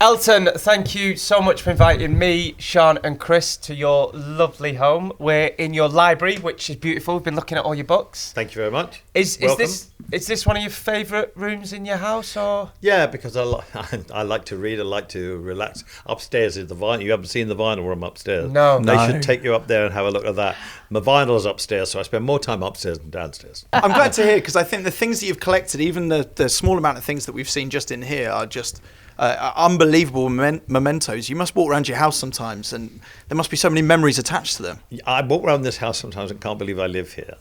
Elton, thank you so much for inviting me, Sean and Chris to your lovely home. We're in your library, which is beautiful. We've been looking at all your books. Thank you very much. Is this one of your favourite rooms in your house, or? Yeah, because I like to read. I like to relax. Upstairs is the vinyl. You haven't seen the vinyl room upstairs. No. They should take you up there and have a look at that. My vinyl is upstairs, so I spend more time upstairs than downstairs. I'm glad to hear, because I think the things that you've collected, even the small amount of things that we've seen just in here, are just unbelievable mementos. You must walk around your house sometimes, and there must be so many memories attached to them. I walk around this house sometimes and can't believe I live here,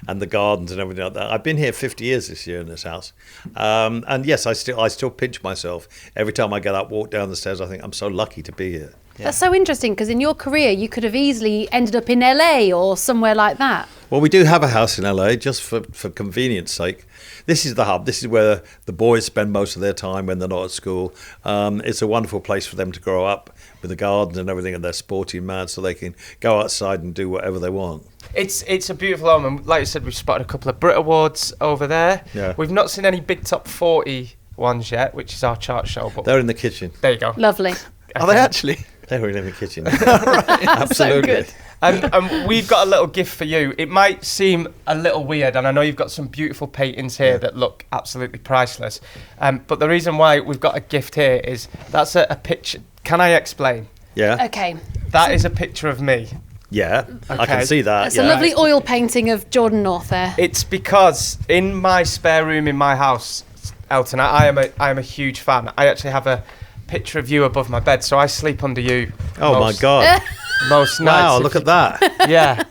and the gardens and everything like that. I've been here 50 years this year in this house, and yes, I still pinch myself every time I get up, walk down the stairs. I think I'm so lucky to be here. Yeah. That's so interesting, because in your career you could have easily ended up in LA or somewhere like that. Well, we do have a house in LA just for convenience sake. This is the hub. This is where the boys spend most of their time when they're not at school. It's a wonderful place for them to grow up with the garden and everything, and they're sporty mad, so they can go outside and do whatever they want. It's a beautiful home, and like I said, we've spotted a couple of Brit Awards over there. Yeah. We've not seen any big top 40 ones yet, which is our chart show. But they're in the kitchen. There you go. Lovely. Are they actually? They were in the kitchen. Right. Absolutely. So good. And we've got a little gift for you. It might seem a little weird, and I know you've got some beautiful paintings here that look absolutely priceless. But the reason why we've got a gift here is that's a picture. Can I explain? Yeah. Okay. That is a picture of me. Yeah, I can see that. It's a lovely oil painting of Jordan North there. It's because in my spare room in my house, Elton, I am a huge fan. I actually have a picture of you above my bed, so I sleep under you. My God. Most nights. Wow, look at that. Yeah.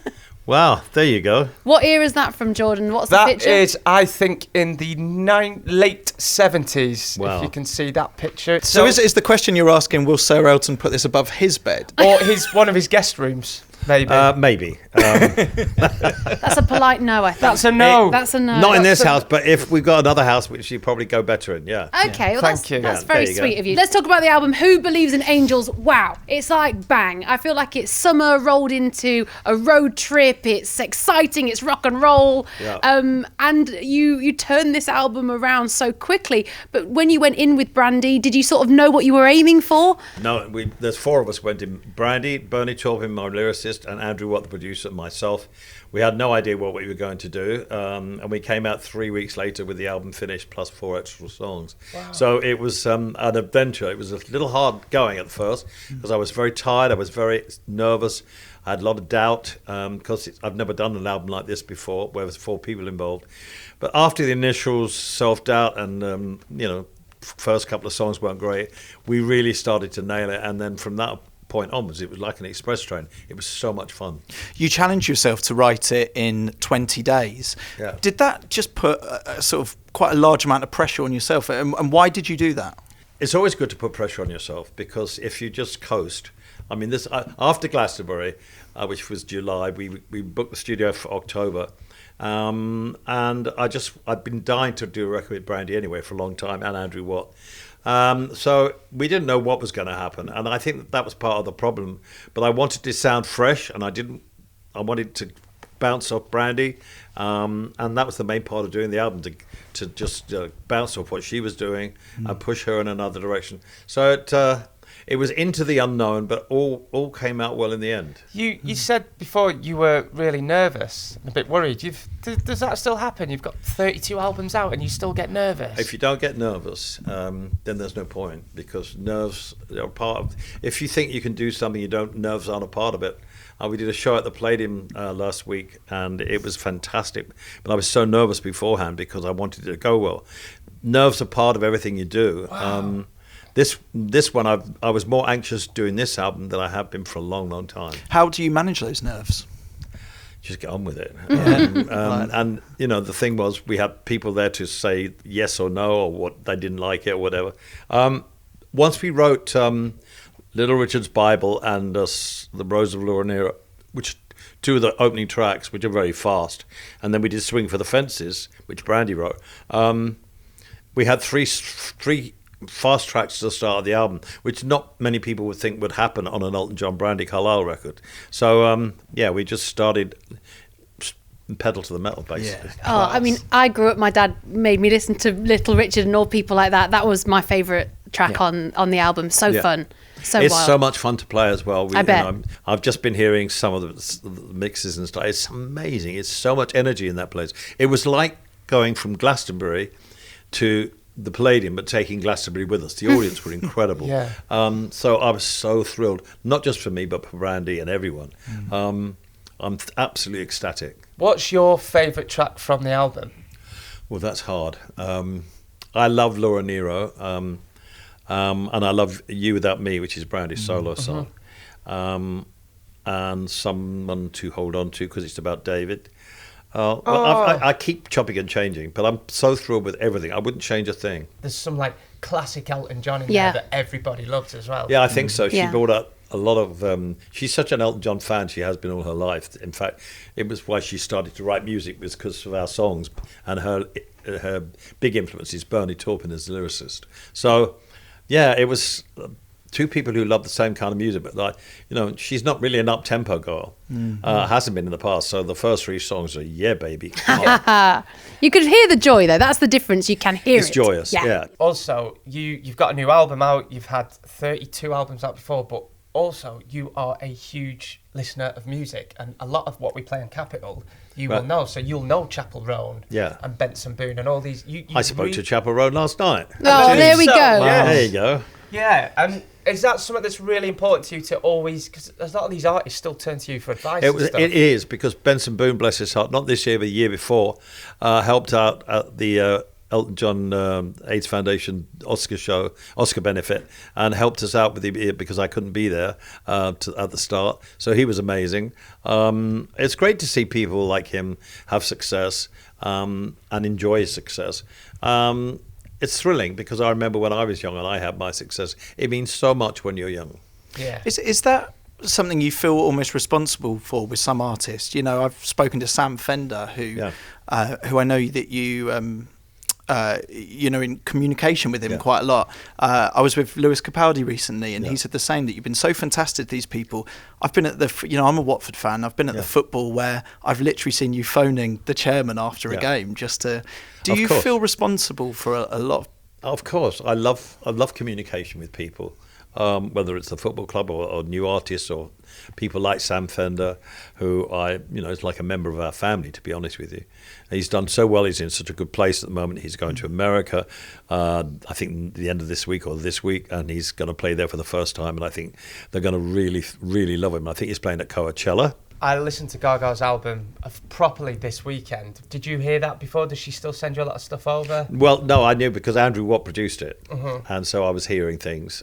Wow, there you go. What era is that from, Jordan? What's the picture? That is, I think, in the late 70s, Wow. if you can see that picture. So is the question you're asking, will Sir Elton put this above his bed? Or one of his guest rooms, maybe. Maybe. That's a polite no, I think. That's a no. That's a no. Not in this house, but if we've got another house, which you probably go better in, yeah. Okay, well Thank you. that's Yeah, very there you sweet go. of you. Let's talk about the album Who Believes in Angels. Wow, it's like bang. I feel like it's summer rolled into a road trip. It's exciting, it's rock and roll. Yeah. And you turned this album around so quickly. But when you went in with Brandi, did you sort of know what you were aiming for? No, there's four of us went in. Brandi, Bernie Taupin, my lyricist, and Andrew Watt, the producer, and myself. We had no idea what we were going to do, and we came out 3 weeks later with the album finished plus 4 extra songs. Wow. So it was an adventure. It was a little hard going at first because I was very tired. I was very nervous. I had a lot of doubt because I've never done an album like this before where there's 4 people involved. But after the initial self-doubt and, first couple of songs weren't great, we really started to nail it. And then from that point onwards, it was like an express train. It was so much fun. You challenged yourself to write it in 20 days. Yeah. Did that just put a sort of quite a large amount of pressure on yourself? And why did you do that? It's always good to put pressure on yourself because if you just coast, I mean, this after Glastonbury, which was July, we booked the studio for October. And I'd been dying to do a record with Brandi anyway for a long time, and Andrew Watt. So we didn't know what was going to happen, and I think that was part of the problem. But I wanted to sound fresh, and I wanted to bounce off Brandi, and that was the main part of doing the album, to just bounce off what she was doing and push her in another direction. So it was into the unknown, but all came out well in the end. You said before you were really nervous and a bit worried. Does that still happen? You've got 32 albums out and you still get nervous? If you don't get nervous, then there's no point, because nerves are part of... If you think you can do something nerves aren't a part of it. We did a show at the Palladium last week, and it was fantastic. But I was so nervous beforehand because I wanted it to go well. Nerves are part of everything you do. Wow. This one, I was more anxious doing this album than I have been for a long, long time. How do you manage those nerves? Just get on with it. And the thing was, we had people there to say yes or no, or what they didn't like it or whatever. Once we wrote Little Richard's Bible and The Rose of Laura, which 2 of the opening tracks, which are very fast, and then we did Swing for the Fences, which Brandi wrote. We had three fast tracks to the start of the album, which not many people would think would happen on an Elton John Brandi Carlile record. So we just started pedal to the metal, basically. Yeah. I mean, I grew up, my dad made me listen to Little Richard and all people like that. That was my favourite track on the album. So Yeah. fun. So It's wild. so much fun to play as well. I bet. I've just been hearing some of the mixes and stuff. It's amazing. It's so much energy in that place. It was like going from Glastonbury to the Palladium, but taking Glastonbury with us. The audience were incredible. Yeah. So I was so thrilled, not just for me, but for Brandi and everyone. I'm absolutely ecstatic. What's your favourite track from the album? Well, that's hard. I love Laura Nero, and I love You Without Me, which is Brandi's solo song, and Someone to Hold On To, because it's about David. I keep chopping and changing, but I'm so thrilled with everything. I wouldn't change a thing. There's some like classic Elton John in Yeah. there that everybody loves as well. Yeah, I think so. She Yeah. brought up a lot of. She's such an Elton John fan. She has been all her life. In fact, it was why she started to write music, was because of our songs, and her big influence is Bernie Taupin as the lyricist. So, yeah, it was two people who love the same kind of music, but she's not really an up-tempo girl. Hasn't been in the past. So the first 3 songs are, yeah, baby, come on. You could hear the joy though. That's the difference. You can hear It's it. joyous, yeah. Also, you've got a new album out. You've had 32 albums out before, but also you are a huge listener of music, and a lot of what we play on Capitol you will know. So you'll know Chappell, Roan, Yeah. and Benson Boone, and all these. I spoke to Chappell Road last night. Oh, there we go. Yeah. There you go. Yeah, and is that something that's really important to you to always? Because a lot of these artists still turn to you for advice. It is, because Benson Boone, bless his heart, not this year but the year before, helped out at the Elton John AIDS Foundation Oscar benefit, and helped us out with because I couldn't be there at the start. So he was amazing. It's great to see people like him have success and enjoy his success. It's thrilling, because I remember when I was young and I had my success. It means so much when you're young. Yeah. Is that something you feel almost responsible for with some artists? You know, I've spoken to Sam Fender, who I know that you in communication with him quite a lot. I was with Lewis Capaldi recently, and he said the same, that you've been so fantastic to these people. I've been at I'm a Watford fan. I've been at the football where I've literally seen you phoning the chairman after a game just to. Do you feel responsible for a lot? Of course, I love communication with people. Whether it's the football club or new artists or people like Sam Fender, who is like a member of our family, to be honest with you. He's done so well. He's in such a good place at the moment. He's going to America, I think the end of this week or this week, and he's going to play there for the first time, and I think they're going to really, really love him. I think he's playing at Coachella. I listened to Gaga's album properly this weekend. Did you hear that before? Does she still send you a lot of stuff over? Well, no, I knew, because Andrew Watt produced it, and so I was hearing things.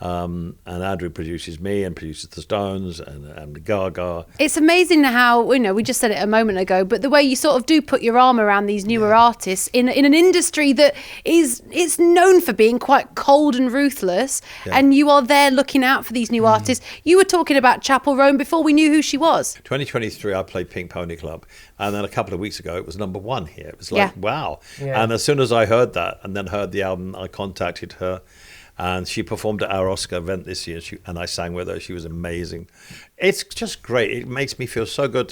And Andrew produces me and produces the Stones and Gaga. It's amazing how, we just said it a moment ago, but the way you sort of do put your arm around these newer artists in an industry that is known for being quite cold and ruthless, and you are there looking out for these new artists. You were talking about Chappell Roan before we knew who she was. 2023, I played Pink Pony Club, and then a couple of weeks ago, it was #1 here. It was like, wow. Yeah. And as soon as I heard that, and then heard the album, I contacted her. And she performed at our Oscar event this year, and I sang with her. She was amazing. It's just great. It makes me feel so good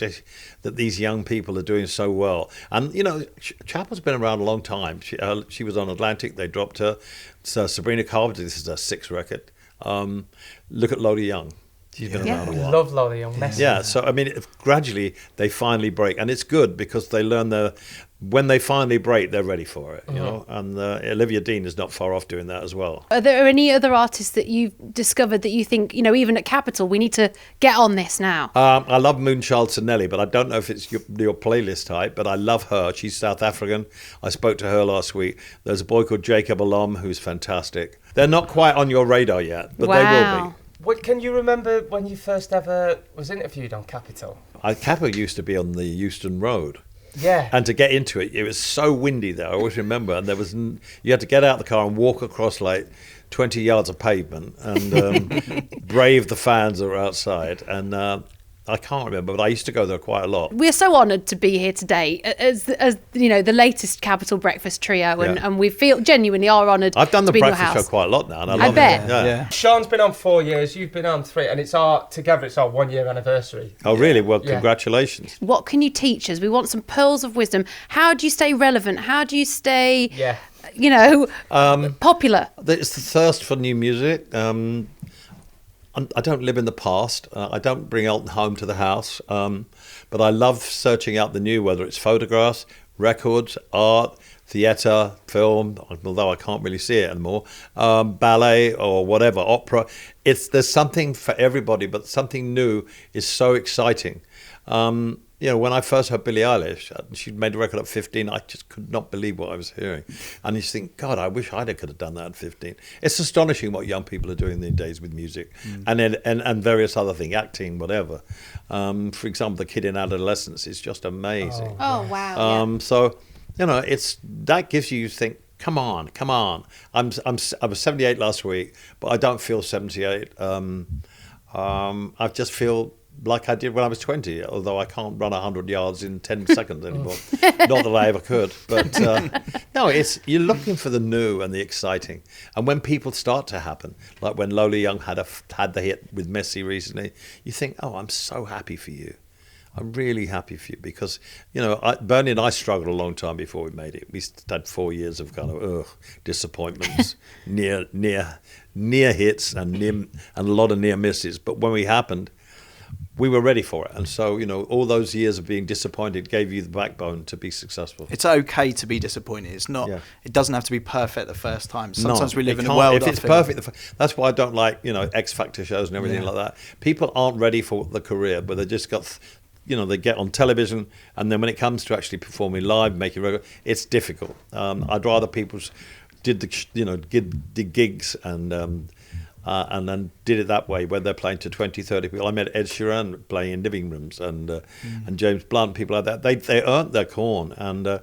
that these young people are doing so well. And, Chappell's been around a long time. She was on Atlantic. They dropped her. So Sabrina Carpenter, this is her 6th record. Look at Lola Young. She's been around a while. I love Lola Young. Yeah, so, gradually they finally break. And it's good, because they learn when they finally break, they're ready for it, you know. And Olivia Dean is not far off doing that as well. Are there any other artists that you've discovered that you think, even at Capitol, we need to get on this now? I love Moonchild Sonelli, but I don't know if it's your playlist type, but I love her. She's South African. I spoke to her last week. There's a boy called Jacob Alom who's fantastic. They're not quite on your radar yet, but they will be. What, can you remember when you first ever was interviewed on Capitol? Capitol used to be on the Euston Road. Yeah. And to get into it, it was so windy there. I always remember. And you had to get out of the car and walk across like 20 yards of pavement and brave the fans that were outside. And I can't remember, but I used to go there quite a lot. We're so honoured to be here today as the latest Capitol Breakfast trio, and we feel genuinely are honoured. I've done the to be in your breakfast show house. quite a lot now, and I love bet. it. Yeah. Sean's been on 4 years, you've been on 3, and together it's our 1 year anniversary. Oh, really? Well, congratulations. What can you teach us? We want some pearls of wisdom. How do you stay relevant? How do you stay popular? It's the thirst for new music. I don't live in the past. I don't bring Elton home to the house. But I love searching out the new, whether it's photographs, records, art, theatre, film, although I can't really see it anymore, ballet or whatever, opera. There's something for everybody, but something new is so exciting. When I first heard Billie Eilish, she made a record at 15, I just could not believe what I was hearing. And you think, God, I wish I could have done that at 15. It's astonishing what young people are doing these days with music and various other things, acting, whatever. For example, the kid in adolescence is just amazing. Oh wow. So, that gives you think, come on. I was 78 last week, but I don't feel 78. I just feel like I did when I was 20, although I can't run 100 yards in 10 seconds anymore. Not that I ever could. But you're looking for the new and the exciting. And when people start to happen, like when Lola Young had the hit with Messi recently, you think, oh, I'm so happy for you. I'm really happy for you because, Bernie and I struggled a long time before we made it. We had 4 years of kind of disappointments, near hits and a lot of near misses. But when we happened, we were ready for it. And so, all those years of being disappointed gave you the backbone to be successful. It's okay to be disappointed. It's not. Yeah. It doesn't have to be perfect the first time. Sometimes we live in a world. If it's perfect, that's why I don't like, X Factor shows and everything like that. People aren't ready for the career, but they just got, they get on television, and then when it comes to actually performing live, making record, it's difficult. I'd rather people did the gigs and then did it that way, where they're playing to 20, 30 people. I met Ed Sheeran playing in living rooms, and James Blunt, people like that. They earned their corn, and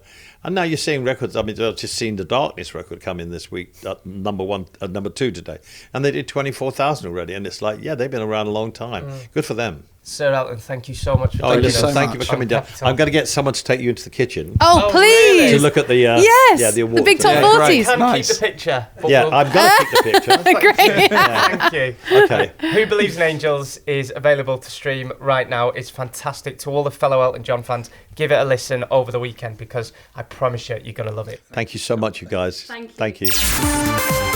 now you're seeing records. I mean, I've just seen the Darkness record come in this week, number 2 today, and they did 24,000 already. And it's like, yeah, they've been around a long time. Good for them. Sir Elton, thank you so much for thank you for coming down. I'm going to get someone to take you into the kitchen. Oh, please! Really? To look at the the awards. The big top 40s. Can keep the picture. I'm going to keep the picture. Great. Thank you. Okay. Who Believes in Angels is available to stream right now. It's fantastic. To all the fellow Elton John fans, give it a listen over the weekend because I promise you're going to love it. Thank you so much, you guys. Thank you. Thank you.